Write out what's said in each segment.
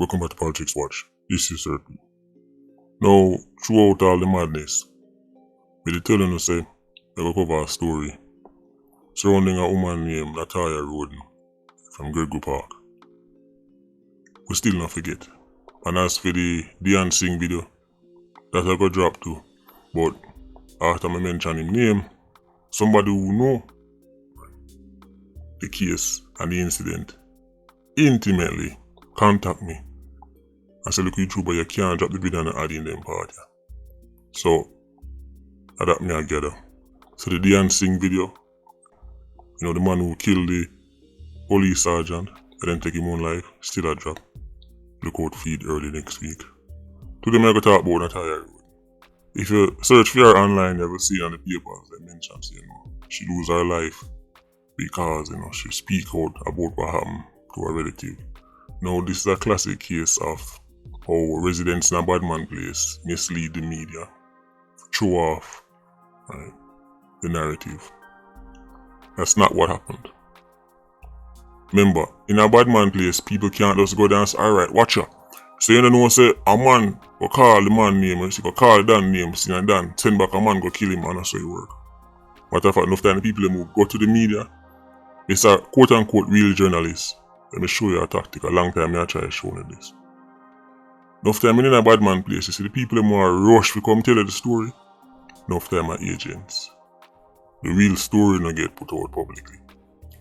Welcome back to Politricks Watch. This is certain. Now, throughout all the madness, we did tell you say, they will cover a story surrounding a woman named Natoya Rhoden from Gregory Park. We still not forget. And as for the dancing video, that I got dropped too. But after I mention his name, somebody who know the case and the incident intimately contact me and say, look, YouTuber, you can't drop the video and add in them part. So, that me together. So the dancing video, the man who killed the police sergeant and then take him own life, still a drop. Look out feed early next week. Today I'm going to talk about Natoya Rhoden. If you search for her online, you will see on the papers that mentions, she lose her life because, she speak out about what happened to her relative. Now, this is a classic case of how residents in a bad man place mislead the media, show off the narrative. That's not what happened. Remember, in a bad man place, people can't just go down and say, alright, watch her. So you know say a man go call the man name, or go call the Dan name, and Dan send back a man go kill him, and that's how it work. Matter of fact, enough time the people who go to the media, it's a quote unquote real journalist. Let me show you a tactic. A long time I try to show you this. Enough time in a bad man place, you see the people who are rush to come tell you the story. Enough time are agents. The real story not get put out publicly.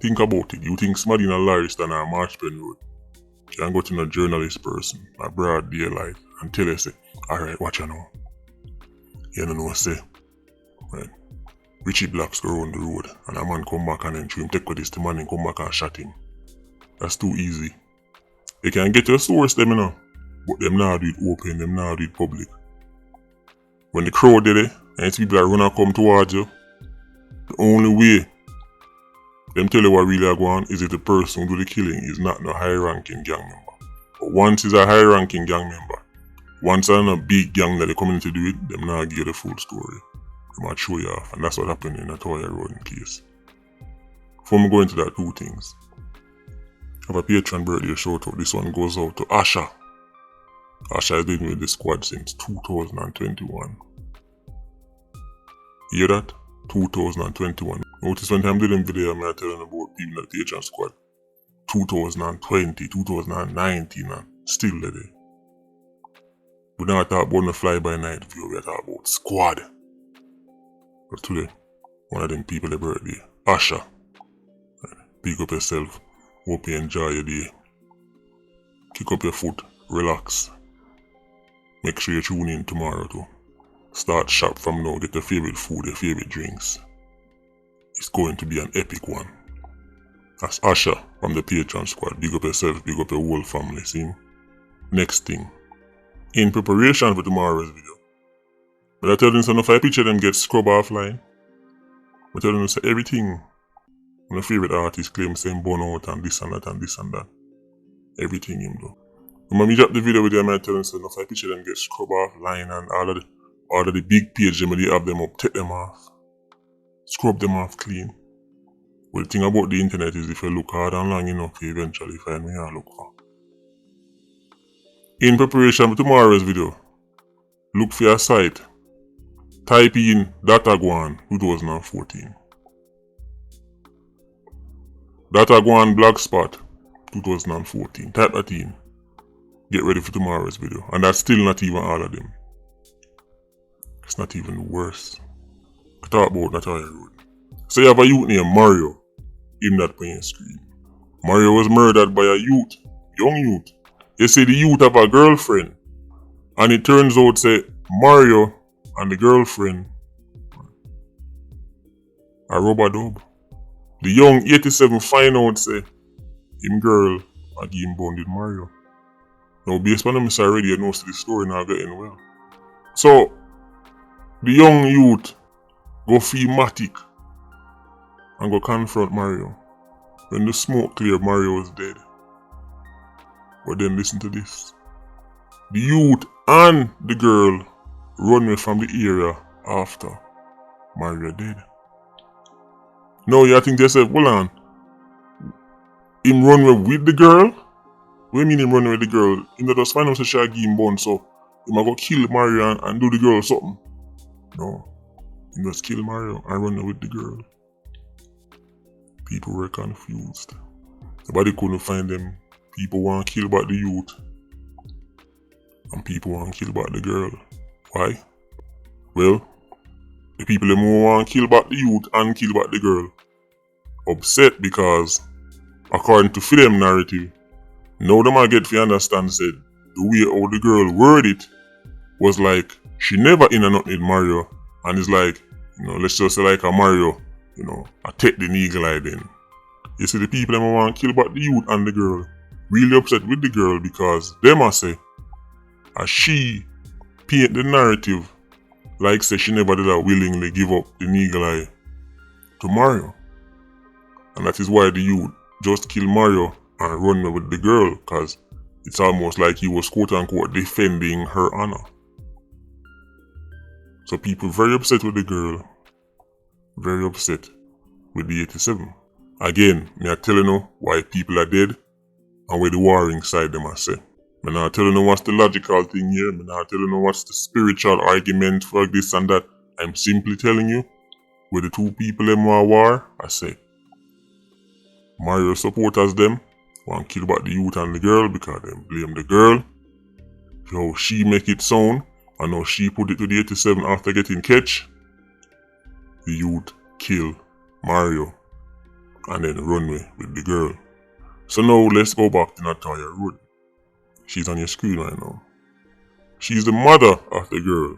Think about it. You think somebody in a Larry stand on a Marchpen Road can go to a journalist person, a broad daylight, and tell you say, alright, watch you now. You don't know say, right? Richie Blacks go around the road and a man come back and then show him take with this the man and come back and shot him. That's too easy. They can get your source them but them now do it open, them now do it public. When the crowd did it, and people that run and come towards you, the only way them tell you what really are going on is if the person who do the killing is not no high-ranking gang member. But once he's a high-ranking gang member, once they're not a big gang that they come in to do it, them now give the full story. They might show you off, and that's what happened in that Natoya Rhoden case. Before we go into that, two things. I have a Patreon birthday shout out. This one goes out to Asha. Asha has been with the squad since 2021. You hear that? 2021. Notice when I'm doing video, I'm telling about people at the Patreon squad. 2020, 2019, and still there. We don't talk about the fly-by-night view, we talk about squad. But today, one of them people at birthday, Asha. Pick up yourself. Hope you enjoy your day. Kick up your foot. Relax. Make sure you tune in tomorrow too. Start shop from now. Get your favorite food, your favorite drinks. It's going to be an epic one. That's Asha from the Patreon squad. Big up yourself, big up your whole family. See? Next thing. In preparation for tomorrow's video, but I tell them so if I picture them get scrub offline, I tell them say everything my favorite artist claims saying burn out and this and that and this and that. Everything him do. When I drop the video with them, I tell them so if I picture them get scrub offline and all of the big page them they have them up, take them off. Scrub them off clean. But the thing about the internet is if you look hard and long enough, you eventually find what you look for. In preparation for tomorrow's video, look for your site. Type in Dataguan 2014. Dataguan Blogspot 2014. Type that in. Get ready for tomorrow's video. And that's still not even all of them. It's not even worse. Talk about Natoya Rhoden. So you have a youth named Mario. Him that playing screen. Mario was murdered by a youth. Young youth. You say the youth have a girlfriend. And it turns out say Mario and the girlfriend are rub-a-dub. The young 87 find out say him girl and him bonded Mario. Now based on them already, you know the story now getting well. So the young youth go feel Matic and go confront Mario. When the smoke cleared, Mario was dead. But then listen to this. The youth and the girl run away from the area after Mario dead. Now you think they said, hold on, him run away with the girl What mean him running with the girl? He not just find out that she give him bun, so he might go kill Mario and do the girl something. No. He just kill Mario and run with the girl. People were confused. Nobody couldn't find them. People want to kill about the youth. And people want to kill about the girl. Why? Well, the people them who want to kill about the youth and kill about the girl upset because, according to them narrative, now them I get to understand said the way how the girl worded it was like she never in a nothing with Mario, and it's like, let's just say like a Mario, I take the eagle eye then. You see the people them want to kill about the youth and the girl really upset with the girl because them I say as she paint the narrative like say she never did willingly give up the eagle eye to Mario. And that is why the youth just kill Mario and run with the girl, because it's almost like he was quote unquote defending her honor. So people very upset with the girl, very upset with the 87. Again, me I telling you why people are dead and where the warring side them I say. Me not telling you what's the logical thing here, me not telling you what's the spiritual argument for this and that. I'm simply telling you where the two people them war, I say. Mario supporters them want to kill about the youth and the girl because they blame the girl for how she make it sound and how she put it to the 87 after getting catch. The youth kill Mario and then run away with the girl. So now let's go back to Natoya Rhoden. She's on your screen right now. She's the mother of the girl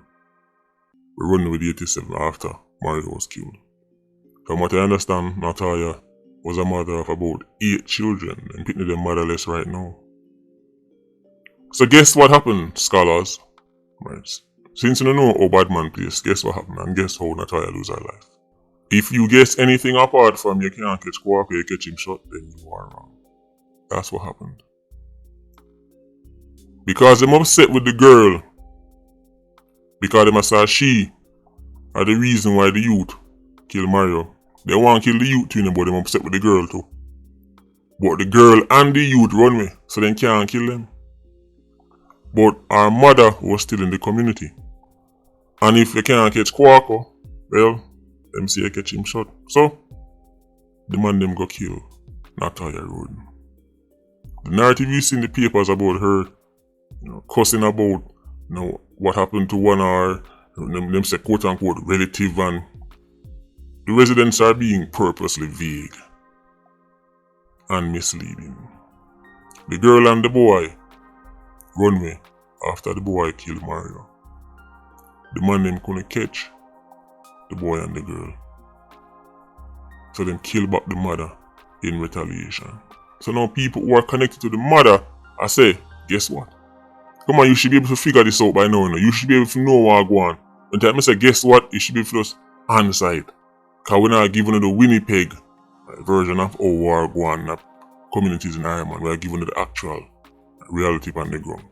who run with the 87 after Mario was killed. From what I understand, Natoya was a mother of about 8 children and picking them motherless right now. So guess what happened, scholars? Right. Since you don't know how Badman plays, guess what happened and guess how Natoya lose her life. If you guess anything apart from you can't catch Quark or you catch him shot, then you are wrong. That's what happened. Because I'm upset with the girl. Because they must say she are the reason why the youth kill Mario. They want to kill the youth too, but they're upset with the girl too. But the girl and the youth run away, so they can't kill them. But our mother was still in the community. And if you can't catch Quarko, well, them say you catch him shot. So, the man them go kill Natoya Rhoden. The narrative you see in the papers about her, cussing about, what happened to one of them say quote unquote relative, and the residents are being purposely vague and misleading. The girl and the boy run away after the boy killed Mario. The man them couldn't catch the boy and the girl. So them kill back the mother in retaliation. So now people who are connected to the mother, I say, guess what? Come on, you should be able to figure this out by now. You should be able to know what go on. When time I say guess what, you should be able to just hindsight. Because we're not giving you the Winnipeg version of how war go on in the communities in Ireland. We are giving you the actual reality on the ground.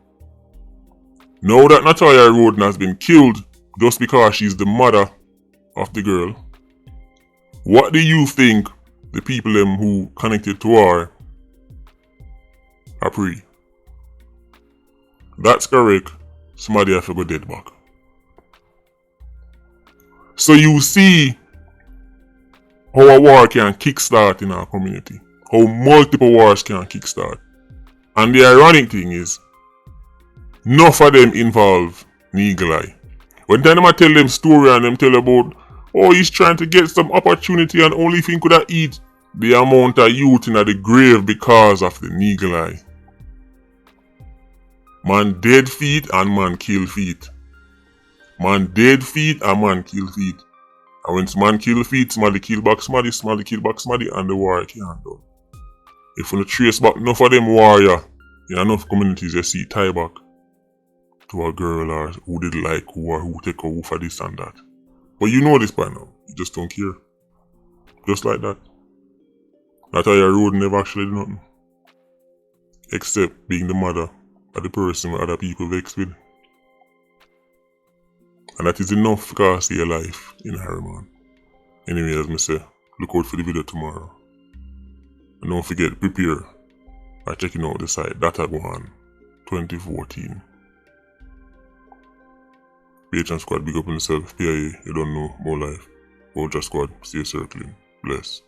Now that Natoya Rhoden has been killed just because she's the mother of the girl, what do you think the people them who connected to her are pre? That's correct. Somebody have to go dead back. So you see how a war can kickstart in our community. How multiple wars can kickstart. And the ironic thing is, none of them involve Eagle Eye. When time I tell them story and them tell about, he's trying to get some opportunity and only if he could have eat the amount of youth in the grave because of the Eagle Eye. Man dead feet and man kill feet. Man dead feet and man kill feet. And when man kill feet, somebody kill back somebody kill back somebody, and the war can't done. If you trace back enough of them warrior in enough communities, you see tie back to a girl or who did like who or who take a who for this and that. But you know this by now. You just don't care. Just like that. Natoya Rhoden never actually did nothing. Except being the mother of the person other people vex with. And that is enough to cost your life in Harriman. Anyway, as I say, look out for the video tomorrow. And don't forget, prepare by checking out the site Dataguan 2014. Patron Squad, big up on yourself. PIA, you don't know, more life. Ultra Squad, stay circling. Bless.